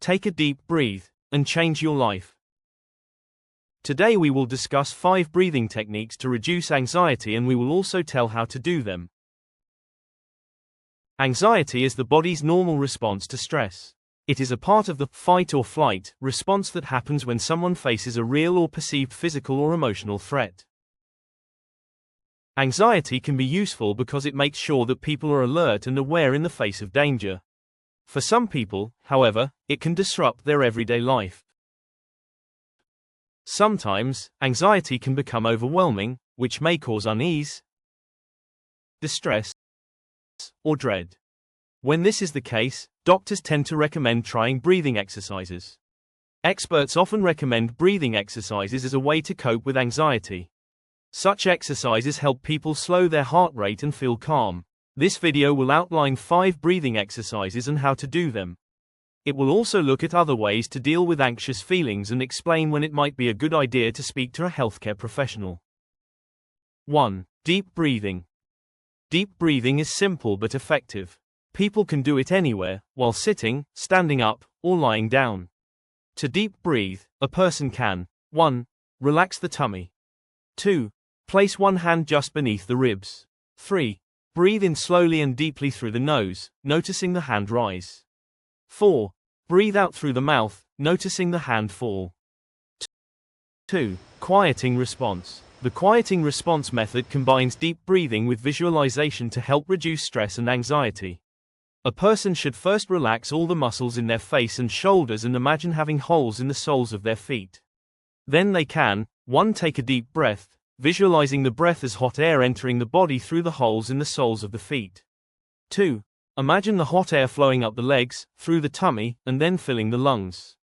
Take a deep breath and change your life. Today we will discuss 5 breathing techniques to reduce anxiety, and we will also tell how to do them. Anxiety is the body's normal response to stress. It is a part of the fight or flight response that happens when someone faces a real or perceived physical or emotional threat. Anxiety can be useful because it makes sure that people are alert and aware in the face of danger. For some people, however, it can disrupt their everyday life. Sometimes, anxiety can become overwhelming, which may cause unease, distress, or dread. When this is the case, doctors tend to recommend trying breathing exercises. Experts often recommend breathing exercises as a way to cope with anxiety. Such exercises help people slow their heart rate and feel calm. This video will outline 5 breathing exercises and how to do them. It will also look at other ways to deal with anxious feelings and explain when it might be a good idea to speak to a healthcare professional. 1. Deep breathing. Deep breathing is simple but effective. People can do it anywhere, while sitting, standing up, or lying down. To deep breathe, a person can 1. Relax the tummy. 2. Place one hand just beneath the ribs. 3. Breathe in slowly and deeply through the nose, noticing the hand rise. 4. Breathe out through the mouth, noticing the hand fall. 2. Quieting response. The quieting response method combines deep breathing with visualization to help reduce stress and anxiety. A person should first relax all the muscles in their face and shoulders and imagine having holes in the soles of their feet. Then they can 1. Take a deep breath, visualizing the breath as hot air entering the body through the holes in the soles of the feet. 2. Imagine the hot air flowing up the legs, through the tummy, and then filling the lungs.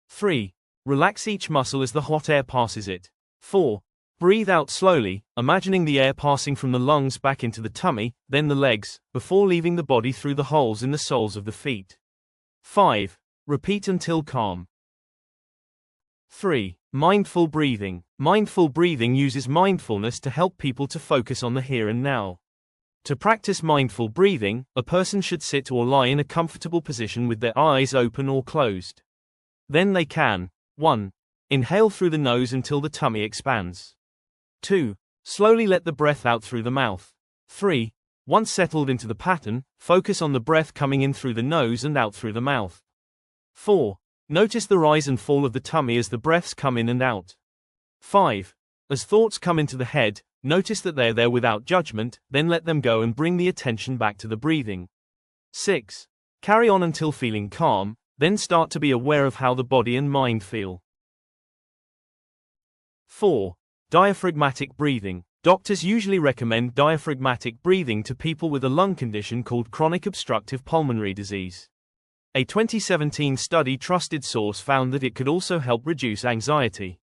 3. Relax each muscle as the hot air passes it. 4. Breathe out slowly, imagining the air passing from the lungs back into the tummy, then the legs, before leaving the body through the holes in the soles of the feet. 5. Repeat until calm. 3. Mindful breathing. Mindful breathing uses mindfulness to help people to focus on the here and now. To practice mindful breathing, a person should sit or lie in a comfortable position with their eyes open or closed. Then they can 1. Inhale through the nose until the tummy expands. 2. Slowly let the breath out through the mouth. 3. Once settled into the pattern, focus on the breath coming in through the nose and out through the mouth. 4. Notice the rise and fall of the tummy as the breaths come in and out. 5. As thoughts come into the head, notice that they're there without judgment, then let them go and bring the attention back to the breathing. 6. Carry on until feeling calm, then start to be aware of how the body and mind feel. 4. Diaphragmatic breathing. Doctors usually recommend diaphragmatic breathing to people with a lung condition called chronic obstructive pulmonary disease. A 2017 study trusted source found that it could also help reduce anxiety.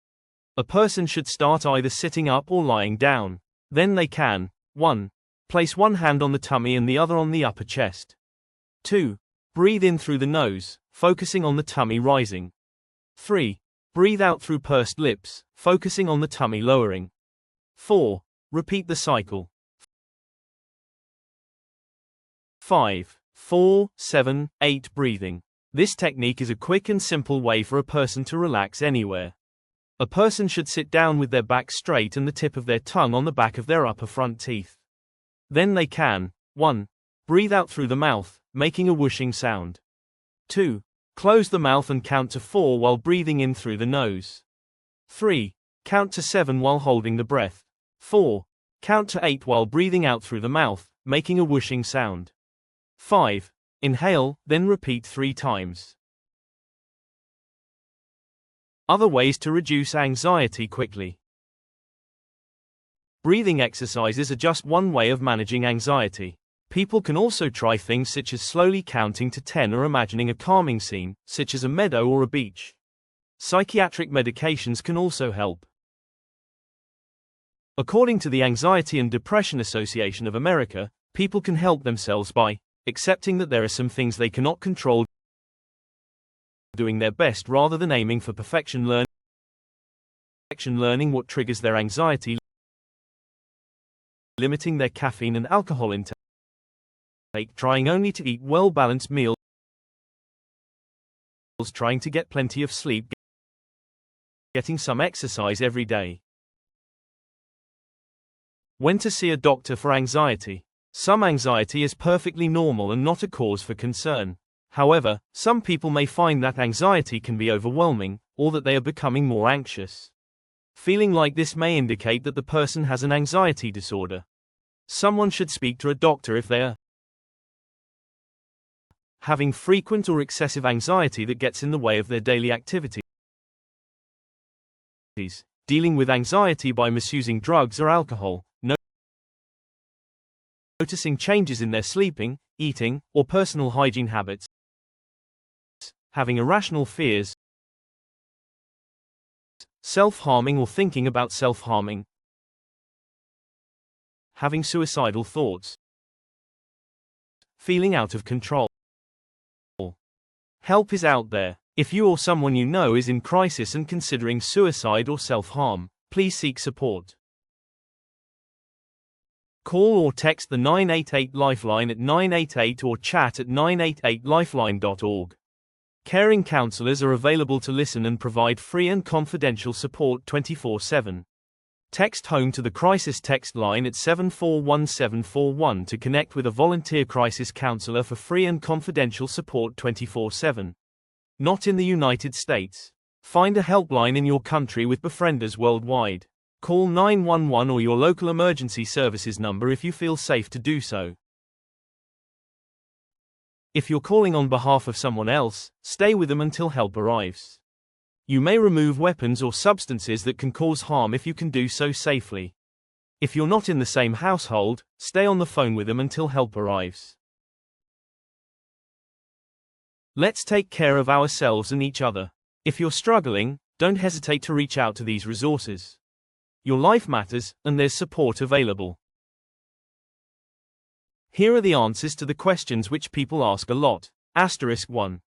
A person should start either sitting up or lying down. Then they can 1. Place one hand on the tummy and the other on the upper chest. 2. Breathe in through the nose, focusing on the tummy rising. 3. Breathe out through pursed lips, focusing on the tummy lowering. 4. Repeat the cycle. 5. 4, 7, 8 breathing. This technique is a quick and simple way for a person to relax anywhere. A person should sit down with their back straight and the tip of their tongue on the back of their upper front teeth. Then they can 1. Breathe out through the mouth, making a whooshing sound. 2. Close the mouth and count to 4 while breathing in through the nose. 3. Count to 7 while holding the breath. 4. Count to 8 while breathing out through the mouth, making a whooshing sound. 5. Inhale, then repeat 3 times. Other ways to reduce anxiety quickly. Breathing exercises are just one way of managing anxiety. People can also try things such as slowly counting to 10 or imagining a calming scene, such as a meadow or a beach. Psychiatric medications can also help. According to the Anxiety and Depression Association of America, people can help themselves by accepting that there are some things they cannot control, doing their best rather than aiming for perfection, learning what triggers their anxiety, limiting their caffeine and alcohol intake, trying only to eat well-balanced meals, trying to get plenty of sleep, getting some exercise every day. When to see a doctor for anxiety. Some anxiety is perfectly normal and not a cause for concern. However, some people may find that anxiety can be overwhelming, or that they are becoming more anxious. Feeling like this may indicate that the person has an anxiety disorder. Someone should speak to a doctor if they are having frequent or excessive anxiety that gets in the way of their daily activities. Dealing with anxiety by misusing drugs or alcohol. Noticing changes in their sleeping, eating, or personal hygiene habits. Having irrational fears. Self-harming or thinking about self-harming. Having suicidal thoughts. Feeling out of control. Help is out there. If you or someone you know is in crisis and considering suicide or self-harm, please seek support. Call or text the 988 Lifeline at 988 or chat at 988lifeline.org. Caring counselors are available to listen and provide free and confidential support 24/7. Text HOME to the crisis text line at 741741 to connect with a volunteer crisis counselor for free and confidential support 24/7. Not in the United States. Find a helpline in your country with befrienders worldwide. Call 911 or your local emergency services number if you feel safe to do so. If you're calling on behalf of someone else, stay with them until help arrives. You may remove weapons or substances that can cause harm if you can do so safely. If you're not in the same household, stay on the phone with them until help arrives. Let's take care of ourselves and each other. If you're struggling, don't hesitate to reach out to these resources. Your life matters, and there's support available. Here are the answers to the questions which people ask a lot. *1.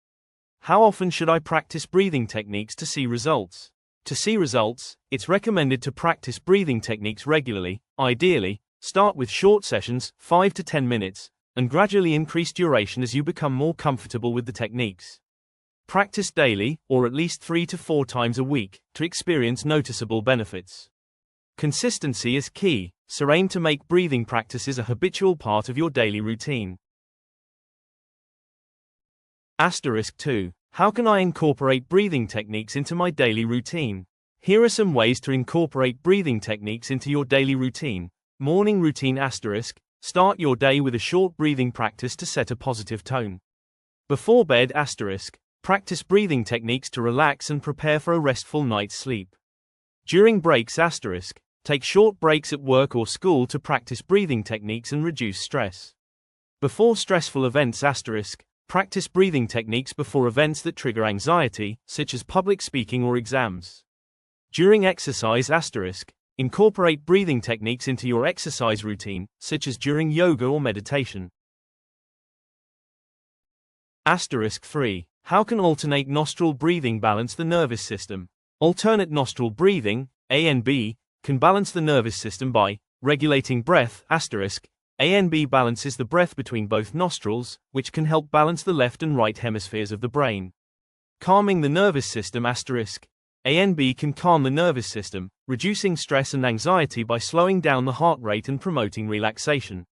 How often should I practice breathing techniques to see results? To see results, it's recommended to practice breathing techniques regularly. Ideally, start with short sessions, 5 to 10 minutes, and gradually increase duration as you become more comfortable with the techniques. Practice daily, or at least 3 to 4 times a week, to experience noticeable benefits. Consistency is key, so aim to make breathing practices a habitual part of your daily routine. *2. How can I incorporate breathing techniques into my daily routine? Here are some ways to incorporate breathing techniques into your daily routine. Morning routine *. Start your day with a short breathing practice to set a positive tone. Before bed *. Practice breathing techniques to relax and prepare for a restful night's sleep. During breaks *. Take short breaks at work or school to practice breathing techniques and reduce stress. Before stressful events *. Practice breathing techniques before events that trigger anxiety, such as public speaking or exams. During exercise *. Incorporate breathing techniques into your exercise routine, such as during yoga or meditation. *3. How can alternate nostril breathing balance the nervous system? Alternate nostril breathing, ANB, can balance the nervous system by regulating breath *. ANB balances the breath between both nostrils, which can help balance the left and right hemispheres of the brain. Calming the nervous system *. ANB can calm the nervous system, reducing stress and anxiety by slowing down the heart rate and promoting relaxation.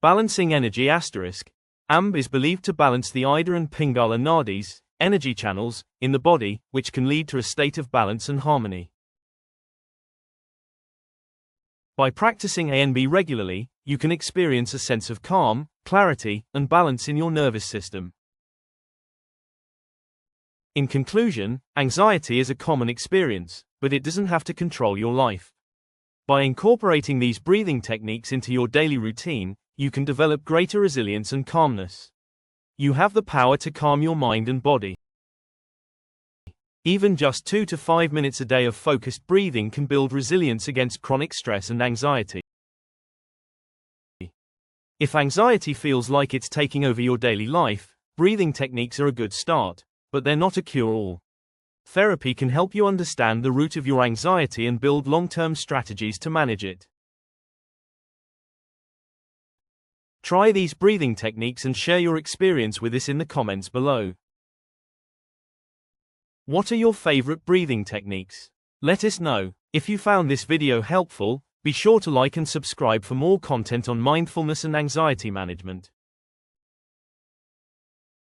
Balancing energy *. ANB is believed to balance the Ida and Pingala nadis, energy channels, in the body, which can lead to a state of balance and harmony. By practicing ANB regularly, you can experience a sense of calm, clarity, and balance in your nervous system. In conclusion, anxiety is a common experience, but it doesn't have to control your life. By incorporating these breathing techniques into your daily routine, you can develop greater resilience and calmness. You have the power to calm your mind and body. Even just 2 to 5 minutes a day of focused breathing can build resilience against chronic stress and anxiety. If anxiety feels like it's taking over your daily life, breathing techniques are a good start, but they're not a cure-all. Therapy can help you understand the root of your anxiety and build long-term strategies to manage it. Try these breathing techniques and share your experience with us in the comments below. What are your favorite breathing techniques? Let us know. If you found this video helpful, be sure to like and subscribe for more content on mindfulness and anxiety management.